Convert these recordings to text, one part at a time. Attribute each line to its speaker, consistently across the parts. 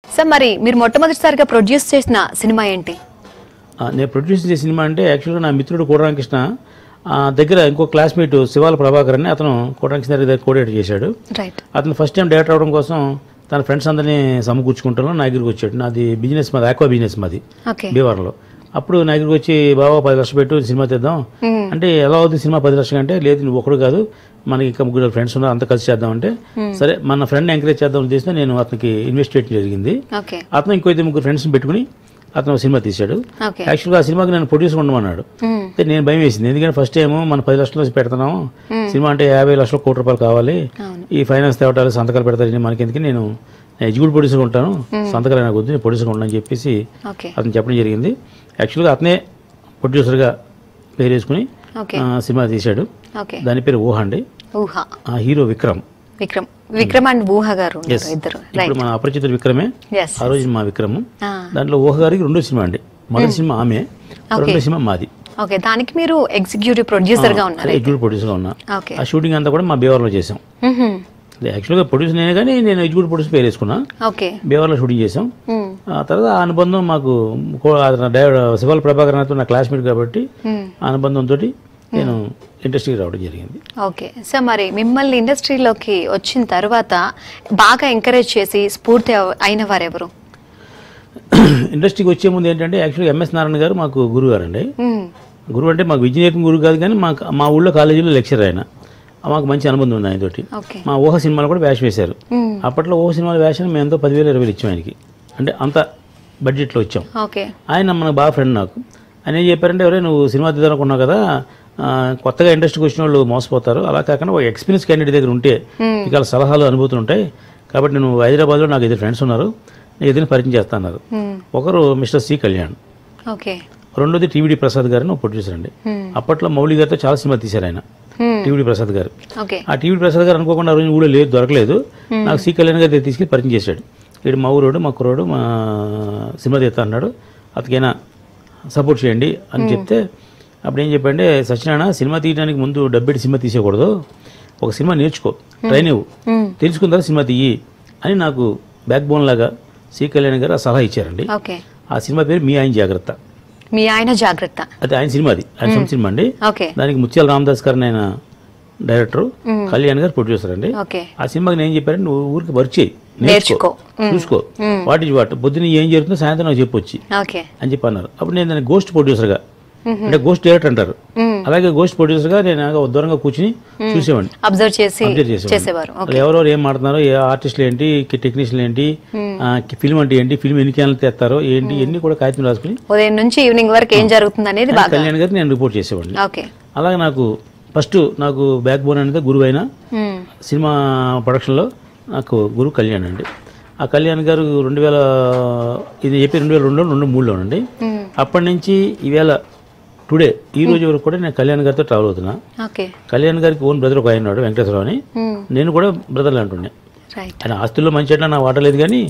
Speaker 1: Sir మరి మీరు మొట్టమొదటిసారిగా ప్రొడ్యూస్ చేసిన సినిమా ఏంటి?
Speaker 2: నేను ప్రొడ్యూస్ చేసిన సినిమా అంటే యాక్చువల్గా నా మిత్రుడు కోటరామకృష్ణ దగ్గర ఇంకో క్లాస్మేట్ శివాల ప్రభాకర్ అని అతను కోటరామకృష్ణ దగ్గర కోఆర్డినేట్ చేశాడు. అతను ఫస్ట్ టైం డైరెక్టర్ అవడం కోసం తన ఫ్రెండ్స్ అందరినీ సమకూర్చుకుంటాను నా దగ్గరికి వచ్చాడు. నాది బిజినెస్ మాది ఆక్వా బిజినెస్ మాది భీమవరంలో. అప్పుడు నా దగ్గరికి వచ్చి బాబా 10 లక్షలు పెట్టు సినిమా తీద్దాం అంటే ఎలా అవుతుంది సినిమా 10 లక్షలు అంటే లేదు నువ్వు ఒకడు కాదు మనకి ఇంకా ముగ్గురు ఫ్రెండ్స్ ఉన్నారు అంతా కలిసి చేద్దామంటే సరే మన ఫ్రెండ్ ఎంకరేజ్ చేద్దాం చేస్తే నేను అతనికి ఇన్వెస్ట్ చేయడం జరిగింది. అతను ఇంకో 2 ఫ్రెండ్స్ని పెట్టుకుని అతను సినిమా తీశాడు. యాక్చువల్గా ఆ సినిమాకి నేను ప్రొడ్యూసర్ ఉండమన్నాడు. నేను భయం వేసింది ఎందుకంటే ఫస్ట్ టైం మనం 10 లక్షలు పెడుతున్నాము సినిమా అంటే 50 లక్షల కోటి రూపాయలు కావాలి ఈ ఫైనాన్స్ తేవటాలు సంతకాలు పెడతారని మనకి ఎందుకు నేను ఎగ్జిక్యూటివ్ ప్రొడ్యూసర్ ఉంటాను సంతకాలు నాకు వద్దు నేను ప్రొడ్యూసర్ ఉంటాను అని చెప్పేసి అతను చెప్పడం జరిగింది. యాక్చువల్గా అతనే ప్రొడ్యూసర్గా పేరు వేసుకుని సినిమా తీశాడు. దాని పేరు ఊహ అండి. హీరో విక్రమ్
Speaker 1: అండ్ ఊహ గారు ఇద్దరు.
Speaker 2: ఇప్పుడు మన అపరిచితుడు విక్రమే ఆ రోజు మా విక్రమ్. దాంట్లో ఊహ గారికి 2వ సినిమా అండి. మొదటి సినిమా ఆమె 2వ సినిమా మాది.
Speaker 1: దానికి మీరు ఎగ్జిక్యూటివ్ ప్రొడ్యూసర్ గా ఉన్నారు.
Speaker 2: ఎగ్జిక్యూటివ్ ప్రొడ్యూసర్ గా ఉన్నా. ఆ షూటింగ్ అంతా కూడా మా భీమవరంలో చేసాం. యాక్చువల్గా ప్రొడ్యూసర్ నేనే కానీ నేను ఎగ్జిక్యూటివ్ ప్రొడ్యూసర్ పేరు వేసుకున్నా. భీమవరంలో షూటింగ్ చేసాం. ఆ తర్వాత ఆ అనుబంధం మాకు శివాల ప్రభాకర్ నా క్లాస్మేట్ కాబట్టి ఆ అనుబంధంతో నేను ఇండస్ట్రీకి రావడం జరిగింది.
Speaker 1: ఓకే సార్, మరి మిమ్మల్ని ఇండస్ట్రీలోకి వచ్చిన తర్వాత బాగా ఎంకరేజ్ చేసి స్ఫూర్తి అయిన వారు ఎవరు?
Speaker 2: ఇండస్ట్రీకి వచ్చే ముందు ఏంటంటే యాక్చువల్గా ఎంఎస్ నారాయణ గారు మాకు గురువు గారు అండి. గురువు అంటే మాకు విజయనేకం గురువు కాదు కానీ మా ఊళ్ళో కాలేజీలో లెక్చర్ ఆయన. మాకు మంచి అనుబంధం ఉంది ఆయనతోటి. మా ఊహ సినిమాలు కూడా వేషం వేశారు. అప్పట్లో ఊహ సినిమాల వేషం మేము ఎంతో 10,000 20,000 ఇచ్చాం ఆయనకి. అంటే అంత బడ్జెట్లో వచ్చాం. ఆయన మనకు బాగా ఫ్రెండ్ నాకు. ఆయన ఏం చెప్పారంటే ఎవరే నువ్వు సినిమా తీద్దామనుకున్నావు కదా కొత్తగా ఇండస్ట్రీకి వచ్చిన వాళ్ళు మోసపోతారు అలా కాకుండా ఒక ఎక్స్పీరియన్స్ క్యాండిడేట్ దగ్గర ఉంటే ఇక సలహాలు అనుభూతులు ఉంటాయి కాబట్టి నువ్వు హైదరాబాద్లో నాకు 2 ఫ్రెండ్స్ ఉన్నారు నేను ఏదైనా పరిచయం చేస్తాన్నారు. ఒకరు మిస్టర్ సి కళ్యాణ్, రెండోది టీవీడి ప్రసాద్ గారు ప్రొడ్యూసర్ అండి. అప్పట్లో మౌలి గారితో చాలా సినిమా తీశారు ఆయన టీవీడి ప్రసాద్ గారు. ఆ టీవీడి ప్రసాద్ గారు అనుకోకుండా రోజు ఊళ్ళో లేదు దొరకలేదు నాకు సి కళ్యాణ్ గారు తీసుకెళ్ళి పరిచయం చేశాడు. ఇక్కడ మా ఊరోడు మా కుర్రోడు మా సినిమా తీస్తా అన్నాడు అతకైనా సపోర్ట్ చేయండి అని చెప్తే అప్పుడు ఏం చెప్పండి సత్యనారాయణ సినిమా తీయడానికి ముందు డబ్బెట్టి సినిమా తీసేయకూడదు ఒక సినిమా నేర్చుకో ట్రైన్ ఇవ్వు తెలుసుకున్న తర్వాత సినిమా తీయి అని నాకు బ్యాక్ బోన్ లాగా సి కళ్యాణ్ గారు ఆ సలహా ఇచ్చారండి. ఆ సినిమా పేరు మీ ఆయన జాగ్రత్త. అదే ఆయన సినిమా అది ఆయన సొంత సినిమా అండి. దానికి ముత్యాల రామదాస్ గారు ఆయన డైరెక్టర్ కళ్యాణ్ గారు ప్రొడ్యూసర్ అండి. ఆ సినిమాకి నేను చెప్పారంటే నువ్వు ఊరికి వర్క్ చేయి నేర్చుకో చూసుకో వాట్ ఈజ్ వాట్ పొద్దున్న ఏం జరుగుతుందో సాయంత్రం నాకు చెప్పొచ్చి అని చెప్పి అన్నారు. అప్పుడు నేను దాన్ని గోస్ట్ ప్రొడ్యూసర్గా అంటే గోస్ట్ డైరెక్టర్ అంటారు అలాగే గోస్ట్ ప్రొడ్యూసర్గా నేను దూరంగా కూర్చుని చూసేవాడిని అబ్జర్వ్ చేసేవారు. ఎవరెవరు ఏం మాట్లాడుతున్నారో ఏ ఆర్టిస్టులు ఏంటి టెక్నీషియన్లు ఏంటి ఫిల్మ్ అంటే ఏంటి ఫిల్మ్ ఎన్ని ఛానల్ తెస్తారో ఏంటి ఎన్ని కూడా కాగితం రాసుకుని
Speaker 1: ఉదయం నుంచి ఈవినింగ్ వరకు ఏం జరుగుతుంది అనేది
Speaker 2: కళ్యాణ్ గారికి నేను రిపోర్ట్ చేసేవాడిని. అలాగే నాకు ఫస్ట్ నాకు బ్యాక్ బోన్ అనేది గురువు అయిన సినిమా ప్రొడక్షన్లో నాకు గురువు కళ్యాణ్ అండి. ఆ కళ్యాణ్ గారు 2002లో 2003లోనండి. అప్పటి నుంచి ఈవేళ టుడే ఈ రోజు వరకు కూడా నేను కళ్యాణ్ గారితో ట్రావెల్ అవుతున్నా. కళ్యాణ్ గారికి ఓన్ బ్రదర్ ఒక ఆయన ఉన్నాడు వెంకటేశ్వరరావు అని నేను కూడా బ్రదర్లు అంటుండే. ఆయన ఆస్తుల్లో మంచి అట్లా నాకు వాటలేదు కానీ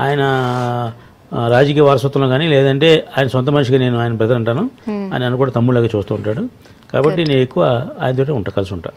Speaker 2: ఆయన రాజకీయ వారసత్వంలో కానీ లేదంటే ఆయన సొంత మనిషిగా నేను ఆయన బ్రదర్ అంటాను ఆయన కూడా తమ్ముళ్ళగా చూస్తూ ఉంటాడు కాబట్టి నేను ఎక్కువ ఆయనతో కలిసి ఉంటాను.